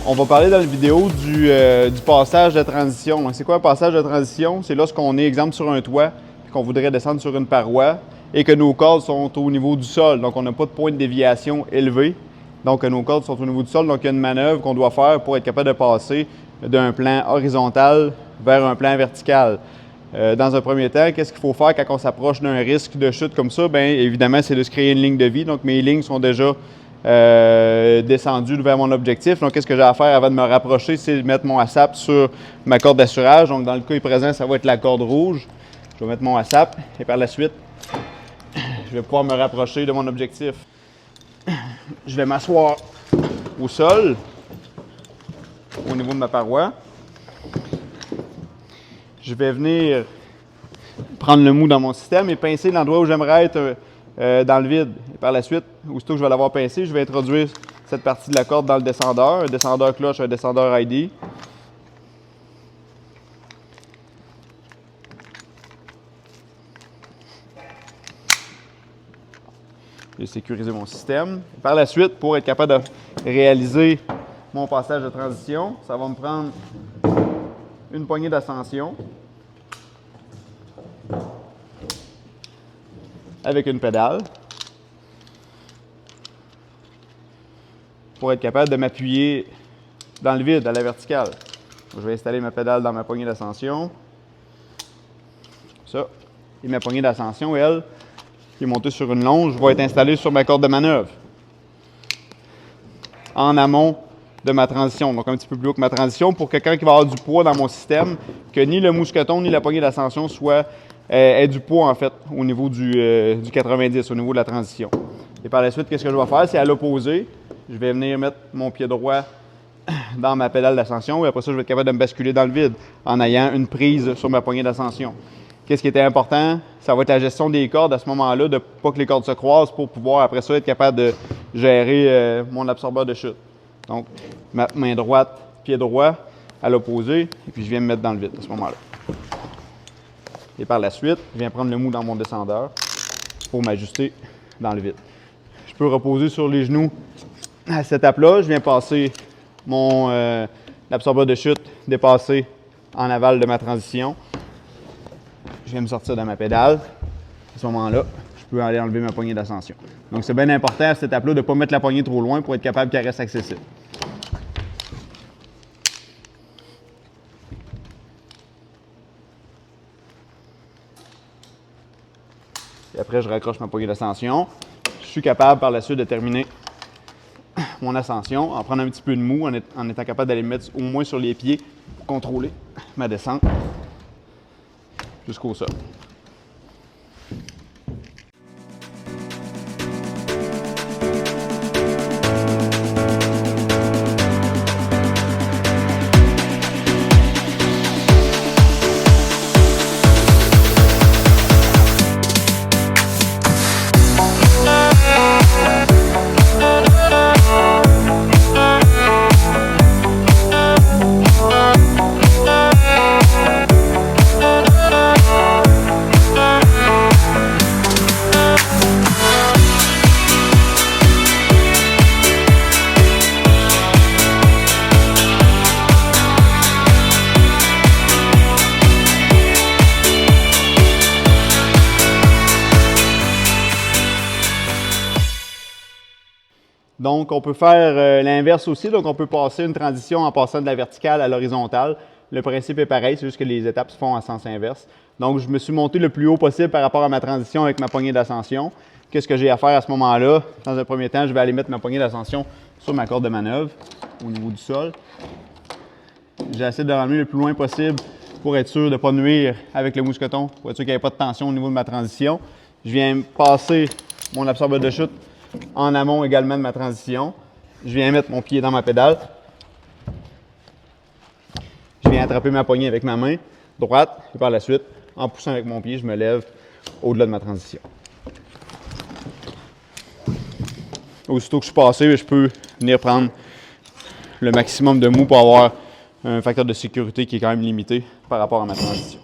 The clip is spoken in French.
On va parler dans la vidéo du passage de transition. Donc, c'est quoi un passage de transition? C'est lorsqu'on est, exemple, sur un toit et qu'on voudrait descendre sur une paroi et que nos cordes sont au niveau du sol. Donc, on n'a pas de point de déviation élevé. Donc, nos cordes sont au niveau du sol. Donc, il y a une manœuvre qu'on doit faire pour être capable de passer d'un plan horizontal vers un plan vertical. Dans un premier temps, qu'est-ce qu'il faut faire quand on s'approche d'un risque de chute comme ça? Bien, évidemment, c'est de se créer une ligne de vie. Donc, mes lignes sont déjà descendu vers mon objectif. Donc, qu'est-ce que j'ai à faire avant de me rapprocher? C'est de mettre mon ASAP sur ma corde d'assurage. Donc, dans le cas présent, ça va être la corde rouge. Je vais mettre mon ASAP et par la suite, je vais pouvoir me rapprocher de mon objectif. Je vais m'asseoir au sol, au niveau de ma paroi. Je vais venir prendre le mou dans mon système et pincer l'endroit où j'aimerais être dans le vide. Et par la suite, aussitôt que je vais l'avoir pincé, je vais introduire cette partie de la corde dans le descendeur, un descendeur cloche, un descendeur ID. J'ai sécurisé mon système. Et par la suite, pour être capable de réaliser mon passage de transition, ça va me prendre une poignée d'ascension avec une pédale pour être capable de m'appuyer dans le vide, à la verticale. Je vais installer ma pédale dans ma poignée d'ascension. Ça. Et ma poignée d'ascension, elle, qui est montée sur une longe, va être installée sur ma corde de manœuvre. En amont de ma transition, donc un petit peu plus haut que ma transition, pour que quand il va y avoir du poids dans mon système, que ni le mousqueton ni la poignée d'ascension aient du poids en fait au niveau du 90, au niveau de la transition. Et par la suite, qu'est-ce que je vais faire? C'est à l'opposé. Je vais venir mettre mon pied droit dans ma pédale d'ascension et après ça, je vais être capable de me basculer dans le vide en ayant une prise sur ma poignée d'ascension. Qu'est-ce qui était important? Ça va être la gestion des cordes à ce moment-là, de ne pas que les cordes se croisent pour pouvoir après ça être capable de gérer mon absorbeur de chute. Donc, ma main droite, pied droit à l'opposé et puis je viens me mettre dans le vide à ce moment-là. Et par la suite, je viens prendre le mou dans mon descendeur pour m'ajuster dans le vide. Je peux reposer sur les genoux à cette étape-là. Je viens passer mon absorbeur de chute dépassé en aval de ma transition. Je viens me sortir de ma pédale. À ce moment-là, je peux aller enlever ma poignée d'ascension. Donc, c'est bien important à cette étape-là de ne pas mettre la poignée trop loin pour être capable qu'elle reste accessible. Et après, je raccroche ma poignée d'ascension. Je suis capable par la suite de terminer mon ascension en prenant un petit peu de mou, en étant capable d'aller me mettre au moins sur les pieds pour contrôler ma descente jusqu'au sol. Donc, on peut faire l'inverse aussi. Donc, on peut passer une transition en passant de la verticale à l'horizontale. Le principe est pareil, c'est juste que les étapes se font en sens inverse. Donc, je me suis monté le plus haut possible par rapport à ma transition avec ma poignée d'ascension. Qu'est-ce que j'ai à faire à ce moment-là? Dans un premier temps, je vais aller mettre ma poignée d'ascension sur ma corde de manœuvre au niveau du sol. J'essaie de ramener le plus loin possible pour être sûr de ne pas nuire avec le mousqueton, pour être sûr qu'il n'y ait pas de tension au niveau de ma transition. Je viens passer mon absorbeur de chute en amont également de ma transition. Je viens mettre mon pied dans ma pédale. Je viens attraper ma poignée avec ma main droite et par la suite, en poussant avec mon pied, je me lève au-delà de ma transition. Aussitôt que je suis passé, je peux venir prendre le maximum de mou pour avoir un facteur de sécurité qui est quand même limité par rapport à ma transition.